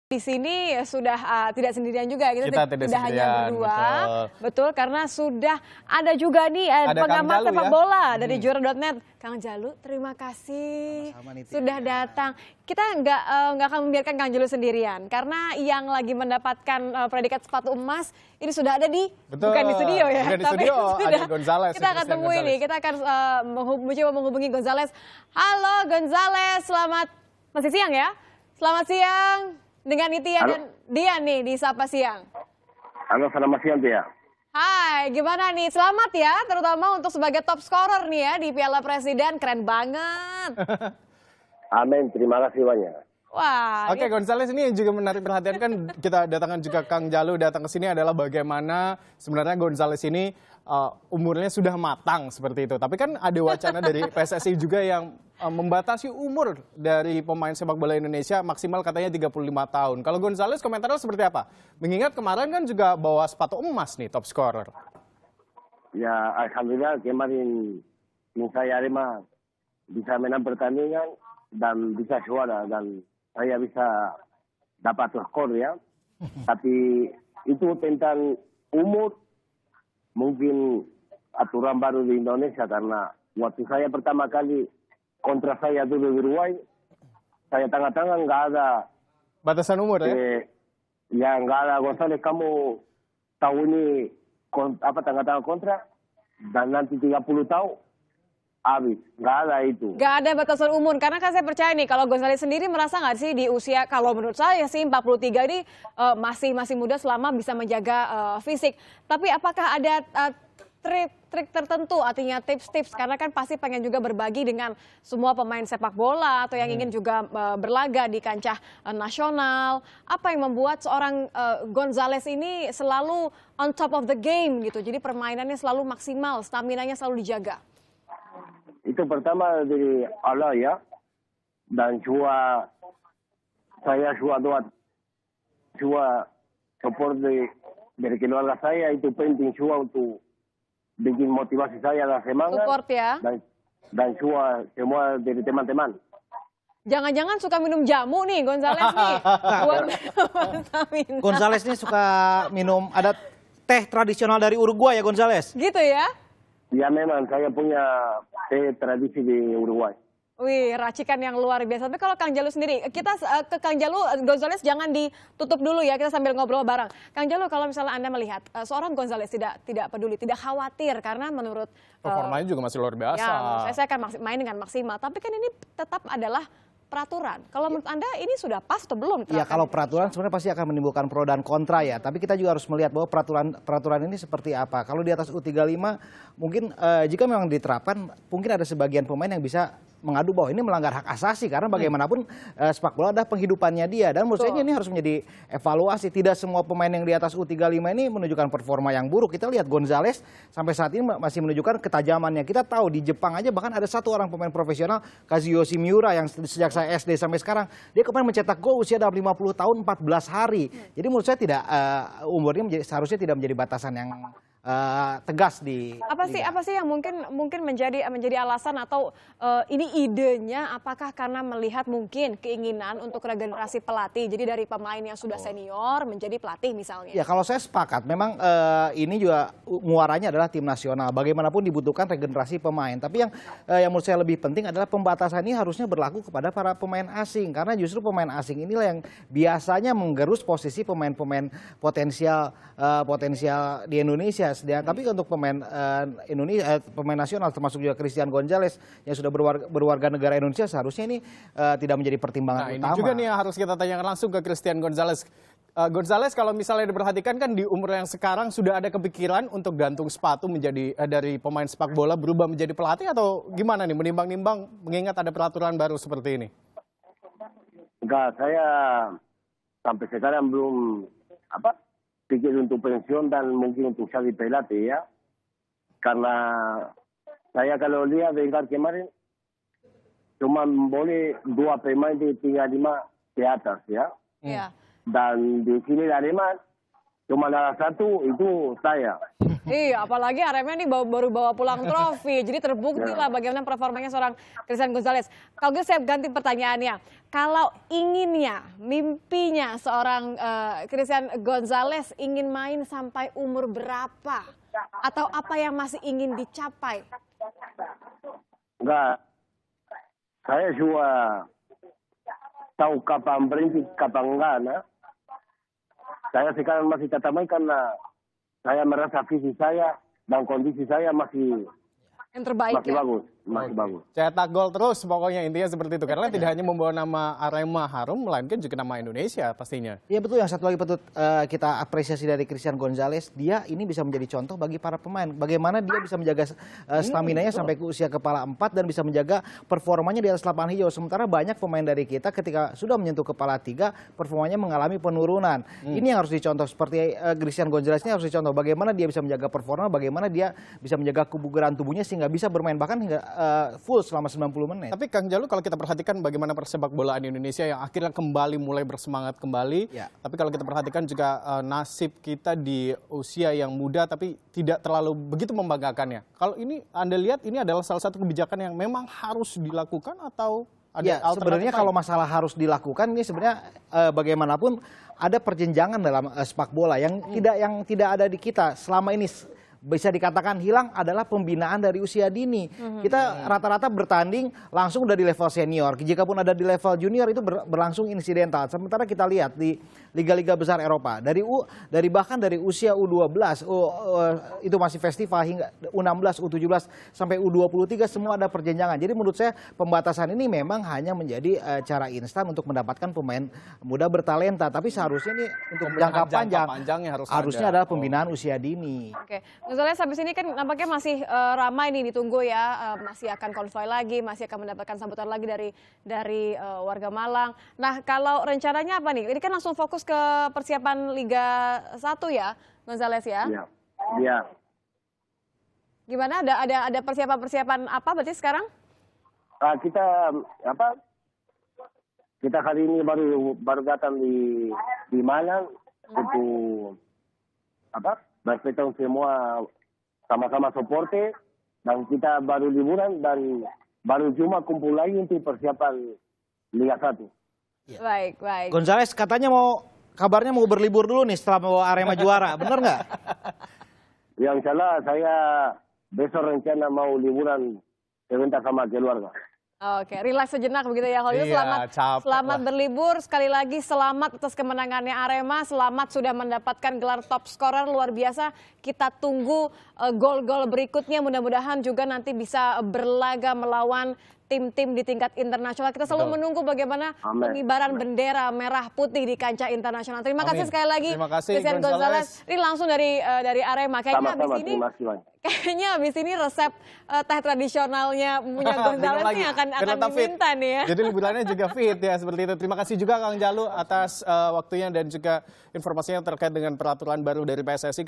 Di sini sudah tidak sendirian juga, Kita tidak tidak hanya sendirian, berdua, betul. betul, karena sudah ada juga nih Ada Kang pengamat Jalu sepak ya. bola dari Juara.net. Kang Jalu, terima kasih Sama-sama, Niti. sudah datang. Kita nggak akan membiarkan Kang Jalu sendirian, karena yang lagi mendapatkan predikat sepatu emas ini sudah ada di Betul. bukan di studio ya, Bukan di tapi studio, sudah ada Gonzales, kita akan Christian temui Gonzales. nih, kita akan mencoba menghubungi Gonzales. Halo Gonzales, selamat masih siang ya? Selamat siang. Dengan Nitia dan Dian nih di Sapa Siang. Halo, selamat siang, Tia. Hai, gimana nih? Selamat ya, terutama untuk sebagai top scorer nih ya di Piala Presiden. Keren banget. Amin, terima kasih banyak. Wah, Oke, Gonzales, ini yang juga menarik perhatian kan kita datangkan juga Kang Jalu datang ke sini adalah bagaimana sebenarnya Gonzales ini umurnya sudah matang seperti itu. Tapi kan ada wacana dari PSSI juga yang membatasi umur dari pemain sepak bola Indonesia maksimal katanya 35 tahun. Kalau Gonzales komentarnya seperti apa? Mengingat kemarin kan juga bawa sepatu emas nih top scorer. Ya, alhamdulillah kemarin saya Arema bisa menang pertandingan dan bisa juara dan saya bisa dapat skor ya. Tapi itu tentang umur mungkin aturan baru di Indonesia karena waktu saya pertama kali kontra saya dulu di Uruguay, saya tengah-tengah nggak ada Batasan umur ya? ya nggak ada Gonzales kamu tahu ini tengah-tengah kontra dan nanti 30 tahun habis, nggak ada itu. nggak ada batasan umur. Karena kan saya percaya nih, kalau Gonzales sendiri merasa nggak sih di usia, kalau menurut saya sih 43 ini masih muda selama bisa menjaga fisik. Tapi apakah ada trik tertentu, artinya tips-tips, karena kan pasti pengen juga berbagi dengan semua pemain sepak bola atau yang ingin juga berlaga di kancah nasional. Apa yang membuat seorang Gonzales ini selalu on top of the game gitu, jadi permainannya selalu maksimal, staminanya selalu dijaga? Itu pertama dari Allah ya, dan juga saya juga support dari keluarga saya, itu penting juga untuk bikin motivasi saya dan semangat. Support ya. Dan juga semua dari teman-teman. Jangan-jangan suka minum jamu nih Gonzales nih. Buat stamina. Gonzales ini suka minum, ada teh tradisional dari Uruguay ya Gonzales? Gitu ya. Ya memang saya punya tradisi di Uruguay. Wih, racikan yang luar biasa. Tapi kalau Kang Jalu sendiri, kita ke Kang Jalu, Gonzales jangan ditutup dulu ya, kita sambil ngobrol bareng. Kang Jalu, kalau misalnya Anda melihat seorang Gonzales tidak peduli, tidak khawatir karena menurut Performanya juga masih luar biasa. ya, menurut saya akan main dengan maksimal. Tapi kan ini tetap adalah peraturan. Kalau menurut Anda ini sudah pas atau belum? Ya kalau peraturan sebenarnya pasti akan menimbulkan pro dan kontra ya. Tapi kita juga harus melihat bahwa peraturan ini seperti apa. Kalau di atas U35 mungkin jika memang diterapkan mungkin ada sebagian pemain yang bisa mengadu bahwa ini melanggar hak asasi karena bagaimanapun sepak bola adalah penghidupannya dia dan menurut saya ini harus menjadi evaluasi. Tidak semua pemain yang di atas U35 ini menunjukkan performa yang buruk. Kita lihat Gonzales sampai saat ini masih menunjukkan ketajamannya. Kita tahu di Jepang aja bahkan ada satu orang pemain profesional Kazuyoshi Miura yang sejak saya SD sampai sekarang dia kemarin mencetak gol usia dalam 50 tahun 14 hari. Jadi menurut saya tidak umurnya seharusnya tidak menjadi batasan yang tegas di apa sih yang mungkin menjadi alasan atau ini idenya, apakah karena melihat mungkin keinginan untuk regenerasi pelatih, jadi dari pemain yang sudah senior menjadi pelatih misalnya? Ya kalau saya sepakat, memang ini juga muaranya adalah tim nasional. Bagaimanapun dibutuhkan regenerasi pemain. Tapi yang menurut saya lebih penting adalah pembatasan ini harusnya berlaku kepada para pemain asing karena justru pemain asing inilah yang biasanya menggerus posisi pemain-pemain potensial di Indonesia. Tapi untuk pemain Indonesia, pemain nasional termasuk juga Christian Gonzales yang sudah berwarga negara Indonesia seharusnya ini tidak menjadi pertimbangan utama. Ini juga nih yang harus kita tanyakan langsung ke Christian Gonzales. Gonzales kalau misalnya diperhatikan kan di umur yang sekarang sudah ada kepikiran untuk gantung sepatu menjadi dari pemain sepak bola berubah menjadi pelatih atau gimana nih menimbang-nimbang mengingat ada peraturan baru seperti ini? Enggak, saya sampai sekarang belum pikir untuk pensiun dan mungkin untuk jadi pelatih ya. Karena saya kalau lihat dengar kemarin cuma boleh 2 pemain di 35 di atas ya. Iya. Dan di sini Arema cuma ada 1 itu saya. Iya, apalagi Arema nih baru bawa pulang trofi. Jadi terbukti lah bagaimana performanya seorang Christian Gonzalez. Kalau gitu saya ganti pertanyaannya. Kalau inginnya, mimpinya seorang Christian Gonzalez ingin main sampai umur berapa? Atau apa yang masih ingin dicapai? Enggak, saya juga tahu kapan berhenti, kapan enggak. Nah. Saya sekarang masih tetap main karena saya merasa fisik saya dan kondisi saya masih Yang terbaik ya? bagus, masih bagus. Cetak gol terus pokoknya intinya seperti itu. Karena tidak hanya membawa nama Arema harum, melainkan juga nama Indonesia pastinya. Iya betul, yang satu lagi patut kita apresiasi dari Christian Gonzalez, dia ini bisa menjadi contoh bagi para pemain. Bagaimana dia bisa menjaga stamina-nya sampai ke usia kepala 4 dan bisa menjaga performanya di atas lapangan hijau. Sementara banyak pemain dari kita ketika sudah menyentuh kepala 3, performanya mengalami penurunan. Ini yang harus dicontoh, seperti Christian Gonzalez ini harus dicontoh. Bagaimana dia bisa menjaga performa, bagaimana dia bisa menjaga kebugaran tubuhnya sehingga bisa bermain bahkan hingga full selama 90 menit. Tapi Kang Jalu, kalau kita perhatikan bagaimana persepak bolaan Indonesia yang akhirnya kembali mulai bersemangat kembali. Ya. Tapi kalau kita perhatikan juga nasib kita di usia yang muda tapi tidak terlalu begitu membanggakannya. Kalau ini Anda lihat ini adalah salah satu kebijakan yang memang harus dilakukan atau ada Ya, alternatif sebenarnya lain? kalau masalah harus dilakukan ini sebenarnya bagaimanapun ada perjenjangan dalam sepak bola yang tidak ada di kita selama ini. Bisa dikatakan hilang adalah pembinaan dari usia dini. Kita rata-rata bertanding langsung udah di level senior. Jikapun ada di level junior itu berlangsung insidental. Sementara kita lihat di liga-liga besar Eropa bahkan dari usia U12 itu masih festival hingga U16, U17 sampai U23 semua ada perjenjangan. Jadi menurut saya pembatasan ini memang hanya menjadi cara instan untuk mendapatkan pemain muda bertalenta. Tapi seharusnya ini untuk jangka panjang panjangnya harusnya ada. adalah pembinaan usia dini. Oke, Gonzalez habis ini kan nampaknya masih ramai nih ditunggu ya, masih akan konvoy lagi, masih akan mendapatkan sambutan lagi dari warga Malang. Nah, kalau rencananya apa nih? Ini kan langsung fokus ke persiapan Liga 1 ya, Gonzalez ya? Iya, iya. Gimana? Ada persiapan apa berarti sekarang? Kita hari ini baru datang di Malang untuk berpetong semua sama-sama supporter dan kita baru liburan dan baru cuma kumpul lagi untuk persiapan Liga 1. Ya. Baik. Gonzalez katanya kabarnya mau berlibur dulu nih setelah membawa Arema juara, bener nggak? Ya insya Allah saya besok rencana mau liburan sebentar sama keluarga. Oke, relax sejenak begitu ya. Kalau gitu Iya, capek selamat lah. berlibur. Sekali lagi selamat atas kemenangannya Arema. Selamat sudah mendapatkan gelar top scorer luar biasa. Kita tunggu gol-gol berikutnya. Mudah-mudahan juga nanti bisa berlaga melawan tim-tim di tingkat internasional. Kita selalu menunggu bagaimana Amin. pengibaran bendera merah putih di kancah internasional. Terima kasih Amin. sekali lagi Terima kasih, Christian Gonzalez. Ini langsung dari Arema. Kayaknya Sama-sama, habis ini terima kasih banyak. kayaknya habis ini resep teh tradisionalnya punya Minum Gonzalez lagi, ini akan biar tetap fit. diminta nih ya. Jadi liburannya juga fit ya seperti itu. Terima kasih juga Kang Jalu atas waktunya dan juga informasinya terkait dengan peraturan baru dari PSSI.